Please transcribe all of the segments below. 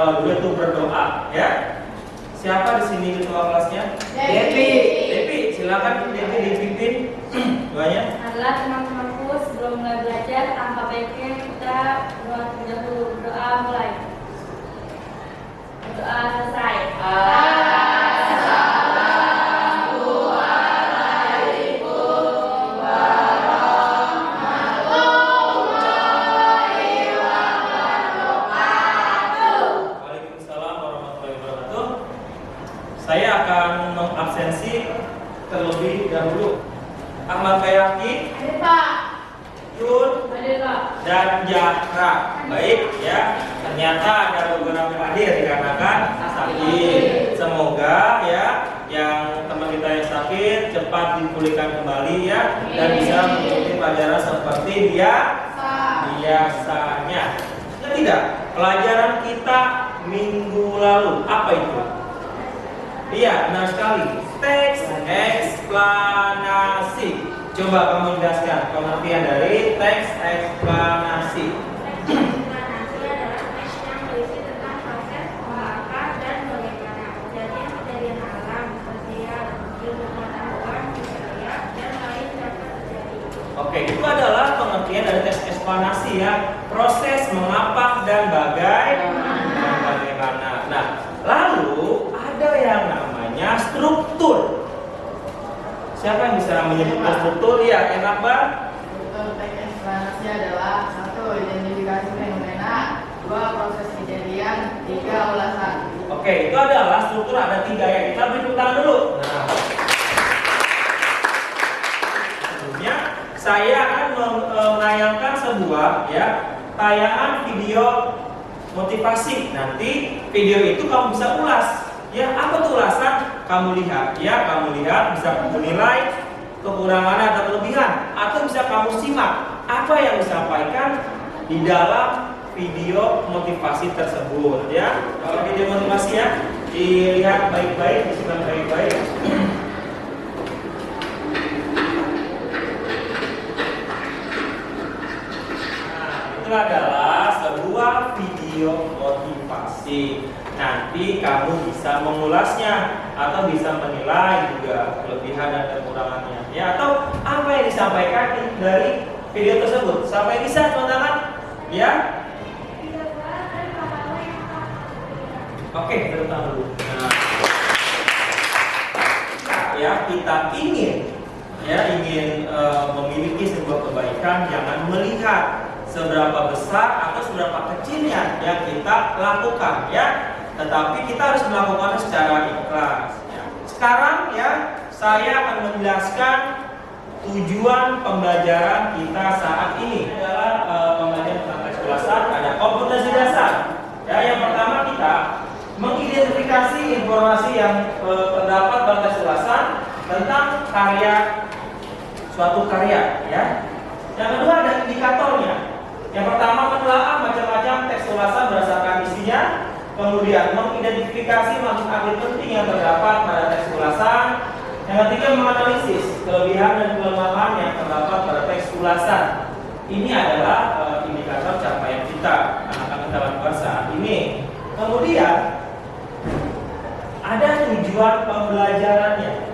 awal dulu itu berdoa, ya. Siapa di sini ketua kelasnya? Devi. Devi, silakan Devi dipimpin doanya. Adalah teman-temanku, sebelum mulai belajar, tanpa baiknya kita berdoa terlebih dahulu. Doa mulai. Doa selesai. Waalaikumsalam warahmatullahi wabarakatuh. Saya akan mengabsensi terlebih dahulu Ahmad Bayaki, Ada Pak. Yun, Ada Pak. dan Jahra. Baik ya, ternyata ada beberapa hadir dikarenakan sakit. Semoga ya yang teman kita yang sakit cepat dipulihkan kembali ya, dan bisa mengikuti pelajaran seperti biasanya. Tidak, pelajaran kita minggu lalu apa itu? Iya, benar sekali. Teks eksplanasi. Coba kamu jelaskan pengertian dari teks eksplanasi. Eksplanasi adalah teks yang berisi tentang proses mengapa dan bagaimana kejadian-kejadian alam, sosial, ilmu pengetahuan, budaya, dan lain dapat terjadi. Oke, itu adalah pengertian dari teks eksplanasi ya. Proses mengapa dan bagaimana. Nah, lalu ada yang namanya struktur. Siapa yang bisa menyebutkan struktur? Ya, enak banget. Struktur teks eksplanasi adalah 1. Identifikasi fenomena, 2. Proses kejadian, 3. Ulasan. Oke, itu adalah struktur ada 3 ya. Kita beri tepuk tangan dulu. Nah, sebelumnya saya akan menayangkan sebuah ya tayangan video motivasi. Nanti video itu kamu bisa ulas. Ya, apa tuh ulasan? Kamu lihat ya, bisa menilai kekurangan atau kelebihan, atau bisa kamu simak apa yang disampaikan di dalam video motivasi tersebut ya. Kalau video motivasi ya, dilihat baik-baik, disimak baik-baik. Nah, itu adalah sebuah video motivasi. Nanti kamu bisa mengulasnya atau bisa menilai juga kelebihan dan kekurangannya ya, atau apa yang disampaikan dari video tersebut. Sampai bisa teman-teman ya. Oke, terutama dulu. Nah, ya kita ingin memiliki sebuah kebaikan, jangan melihat seberapa besar atau seberapa kecilnya yang kita lakukan ya, tetapi kita harus melakukannya secara ikhlas ya. Sekarang ya saya akan menjelaskan tujuan pembelajaran kita saat ini adalah pembelajaran tentang teks ulasan, ada kompetensi dasar ya. Yang pertama kita mengidentifikasi informasi yang terdapat dalam teks ulasan tentang suatu karya ya. Yang kedua ada indikatornya. Yang pertama menelaah macam-macam teks ulasan berdasarkan isinya, kemudian mengidentifikasi maksud arti penting yang terdapat pada teks ulasan. Yang ketiga menganalisis kelebihan dan kelemahan yang terdapat pada teks ulasan. Ini adalah indikator capaian kita yang akan kita lakukan saat ini. Kemudian ada tujuan pembelajarannya.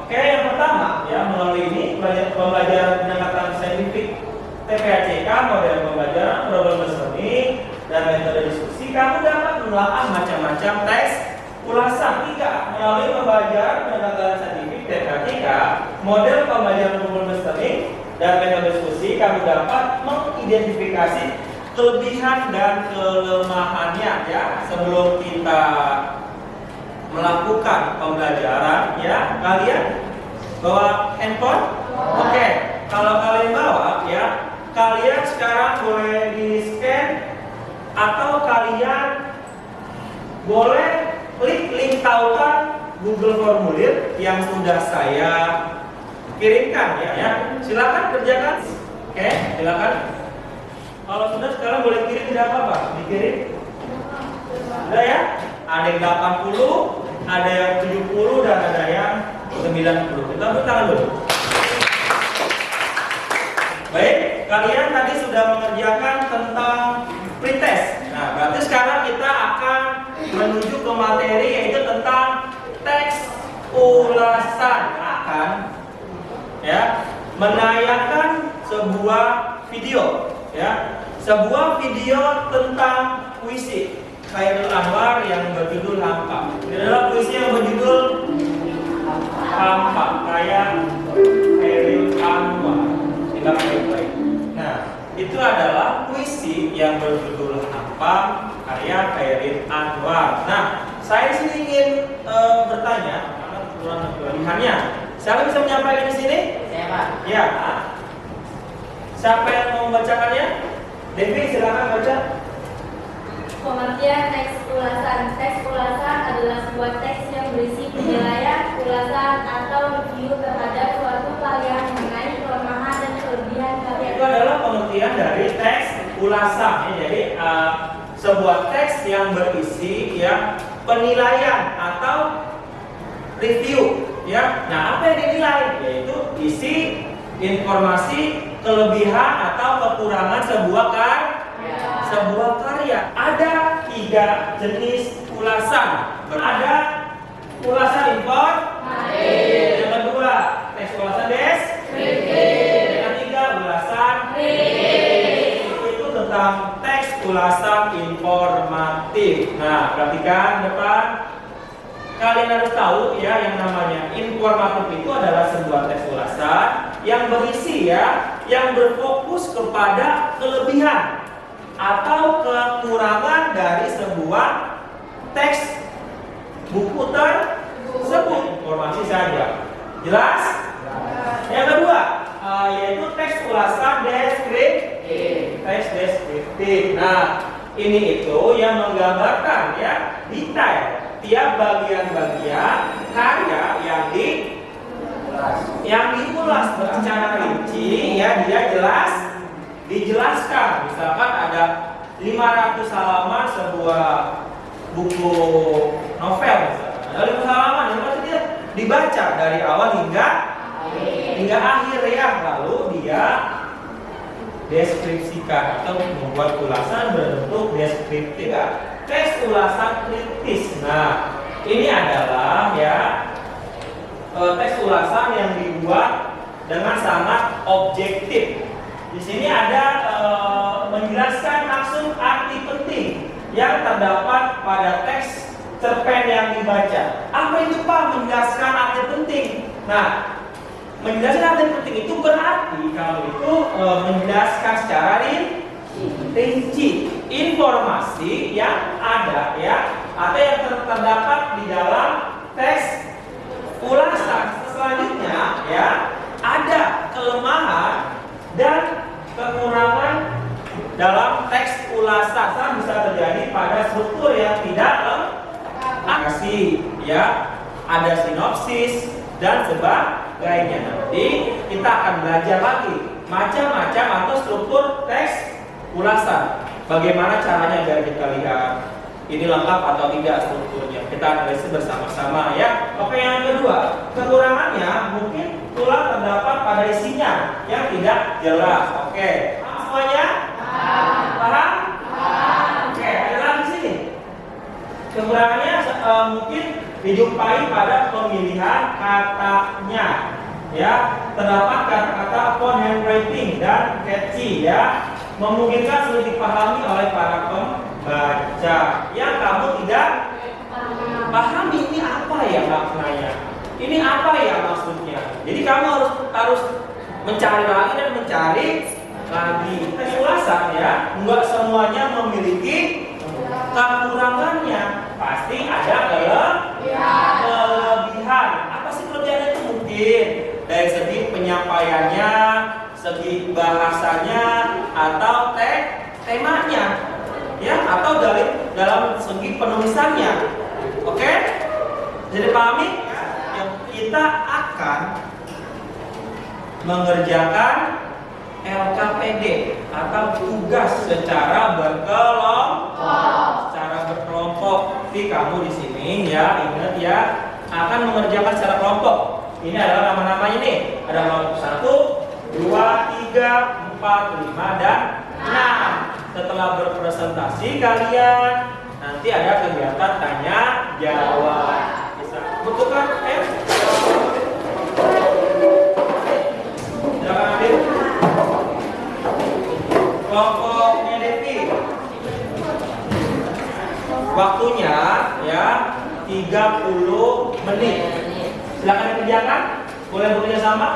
Oke, yang pertama ya, melalui ini pembelajaran pendekatan saintifik TPACK, model pembelajaran, problem listening, dan metode diskusi, kamu dapat menelaah macam-macam teks ulasan. 3. Melalui pembelajaran pendekatan saintifik TPACK, model pembelajaran, problem listening, dan metode diskusi, kamu dapat mengidentifikasi kelebihan dan kelemahannya ya. Sebelum kita melakukan pembelajaran ya, kalian bawa handphone? Oke, kalau kalian bawa ya, kalian sekarang boleh di scan atau kalian boleh klik link tautan Google Formulir yang sudah saya kirimkan ya. Silakan kerjakan. Oke, silakan. Kalau sudah sekarang boleh kirim, tidak apa-apa, dikirim. Sudah ya? Ada yang 80, ada yang 70, dan ada yang 90. Kita beri tangan dulu. Baik, kalian tadi sudah mengerjakan tentang pretest. Nah, berarti sekarang kita akan menuju ke materi yaitu tentang teks ulasan. Akan ya menayangkan sebuah video ya, sebuah video tentang puisi Khairil Anwar yang berjudul Hampa. Ini adalah puisi yang berjudul Hampa karya Khairil Anwar. Tidak baik-baik. Nah, itu adalah puisi yang berjudul Hampa karya Khairil Anwar. Nah, saya sini ingin bertanya karena kurang kelebihannya. Siapa bisa menyampaikan di sini? Saya, Pak. Ya. Siapa yang mau membacakannya? Devi, silakan baca. Pengertian teks ulasan. Teks ulasan adalah sebuah teks yang berisi penilaian, ulasan, atau review terhadap suatu karya mengenai kelemahan dan kelebihan karya. Itu adalah pengertian dari teks ulasan. Ya. Jadi sebuah teks yang berisi ya penilaian atau review. Ya. Nah, apa yang dinilai? Yaitu isi informasi kelebihan atau kekurangan sebuah karya. Ada 3 jenis ulasan. Ada ulasan informatif. Yang kedua, teks ulasan deskriptif. Yang ketiga, ulasan kritis. Itu tentang teks ulasan informatif. Nah, perhatikan depan. Kalian harus tahu ya yang namanya informatif itu adalah sebuah teks ulasan yang berisi ya, yang berfokus kepada kelebihan atau kekurangan dari sebuah teks buku tersebut. Informasi saja. Jelas? Yang kedua, yaitu teks ulasan deskriptif. Teks deskriptif. Nah, ini itu yang menggambarkan ya detail tiap bagian-bagian karya yang diulas secara rinci ya, dia dijelaskan. Misalkan ada 500 halaman sebuah buku novel misalkan. Ada 5 halaman yang pasti dia dibaca dari awal hingga akhir ya, lalu dia deskripsikan atau membuat ulasan berbentuk deskriptif. Teks ulasan kritis. Nah, ini adalah ya teks ulasan yang dibuat dengan sangat objektif. Di sini ada menjelaskan maksud arti penting yang terdapat pada teks cerpen yang dibaca. Apa itu Pak menjelaskan arti penting? Nah, menjelaskan arti penting itu berarti kalau itu menjelaskan secara rinci informasi yang ada ya atau yang terdapat di dalam teks ulasan. Selanjutnya ya ada kelemahan dan kekurangan dalam teks ulasan bisa terjadi pada struktur yang tidak lengkap ya, ada sinopsis dan sebagainya. Nanti kita akan belajar lagi macam-macam atau struktur teks ulasan. Bagaimana caranya biar kita lihat ini lengkap atau tidak strukturnya. Kita analisis bersama-sama ya. Oke, yang kedua, kekurangannya mungkin tulang terdapat pada isinya yang tidak jelas. Oke, semuanya? Paham? Oke, ada lagi sini. Kekurangannya mungkin dijumpai pada pemilihan katanya. Ya, terdapat kata-kata font handwriting dan catchy ya, memungkinkan sulit dipahami oleh para pembaca. Yang kamu tidak pahami ini apa ya maknanya? Ini apa ya maksudnya? Jadi kamu harus mencari lagi dan mencari lagi. Tes ulasan ya, enggak semuanya memiliki kekurangannya. Pasti ada kelebihan. Apa sih kelebihannya itu? Mungkin dari segi penyampaiannya, segi bahasanya, atau temanya, ya, atau dalam segi penulisannya. Oke? Jadi pahami? Ya, kita akan mengerjakan LKPD atau tugas secara berkelompok. Jadi kamu di sini ya ingat ya akan mengerjakan secara kelompok. Ini adalah nama-namanya nih. Ada kelompok 1, 2, 3, 4, 5 dan 6. setelah berpresentasi kalian nanti ada kegiatan tanya jawab. Bisa butuhkan silakan ambil kelompoknya Devi. Waktunya ya 30 menit. Silakan dikerjakan. Boleh bekerja sama.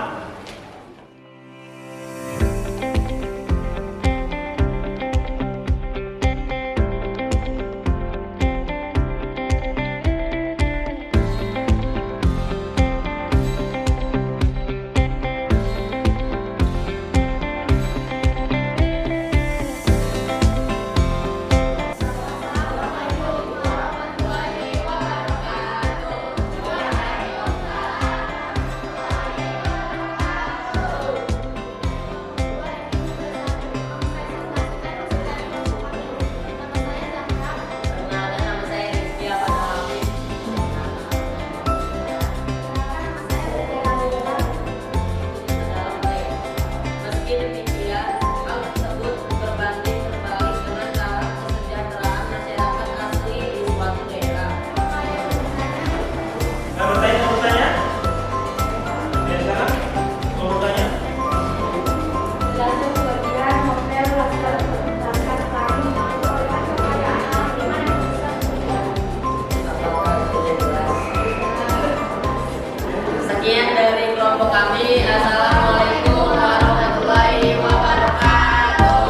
Sekian dari kelompok kami. Assalamualaikum warahmatullahi wabarakatuh.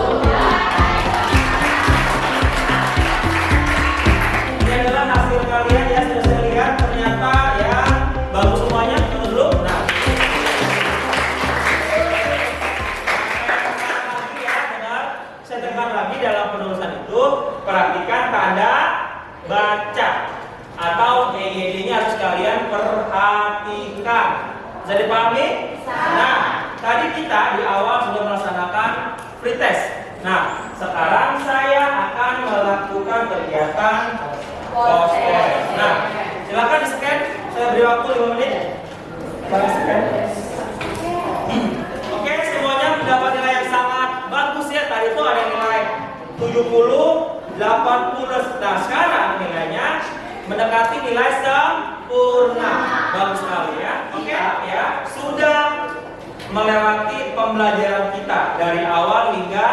Ini adalah hasil kalian ya, sudah saya lihat ternyata ya bagus semuanya. Tunggu dulu. Nah, saya tekan lagi dalam penulisan itu perhatikan tanda baca atau EYD-nya harus kalian perhatikan. Bisa dipahami? Nah, tadi kita di awal sudah melaksanakan free test. Nah, sekarang saya akan melakukan kegiatan post test. Nah, silakan di scan. Saya beri waktu 5 menit. Silakan scan. Oke, semuanya mendapat nilai yang sangat bagus ya. Tadi itu ada nilai 70, 80. Nah, sekarang nilainya mendekati nilai sempurna. Bagus sekali ya. Oke ya, sudah melewati pembelajaran kita dari awal hingga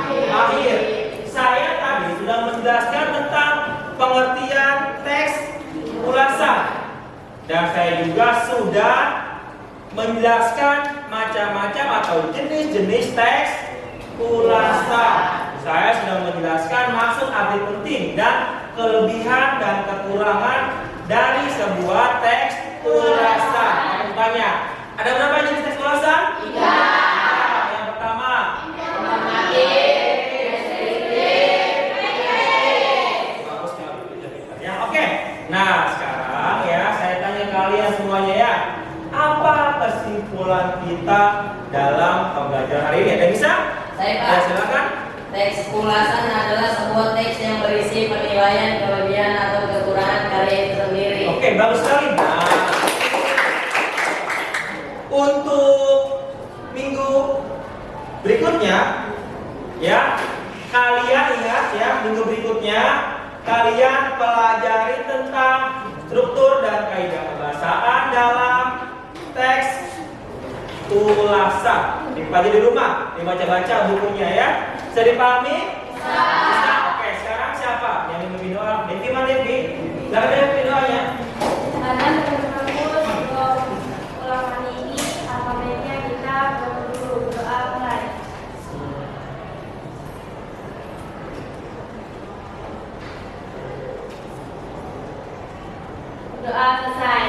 akhir. Saya tadi sudah menjelaskan tentang pengertian teks ulasan dan saya juga sudah menjelaskan macam-macam atau jenis-jenis teks ulasan. Saya sudah menjelaskan maksud, arti penting dan kelebihan dan kekurangan dari sebuah teks ulasan. Aku tanya, ada berapa jenis teks ulasan? 3. Yang pertama, bagus sekali ya. Oke. Nah, sekarang ya saya tanya kalian semuanya ya. Apa kesimpulan kita dalam pembelajaran hari ini? Ada bisa? Saya Ya, Pak. silakan. Teks ulasan adalah sebuah teks yang berisi penilaian kelebihan atau kekurangan karya itu sendiri. Oke, bagus sekali. Nah, untuk minggu berikutnya, ya, kalian ingat ya, minggu berikutnya kalian pelajari tentang struktur dan kaidah kebahasaan dalam teks ulasan. Dipelajari di rumah, dibaca-baca bukunya ya. Bisa dipahami? Bisa. Oke, sekarang siapa yang ingin doa? Devi mana Devi? Silakan Devi doanya. Karena menurut ulangan ini apa baiknya kita dulu doa mulai. Doa selesai.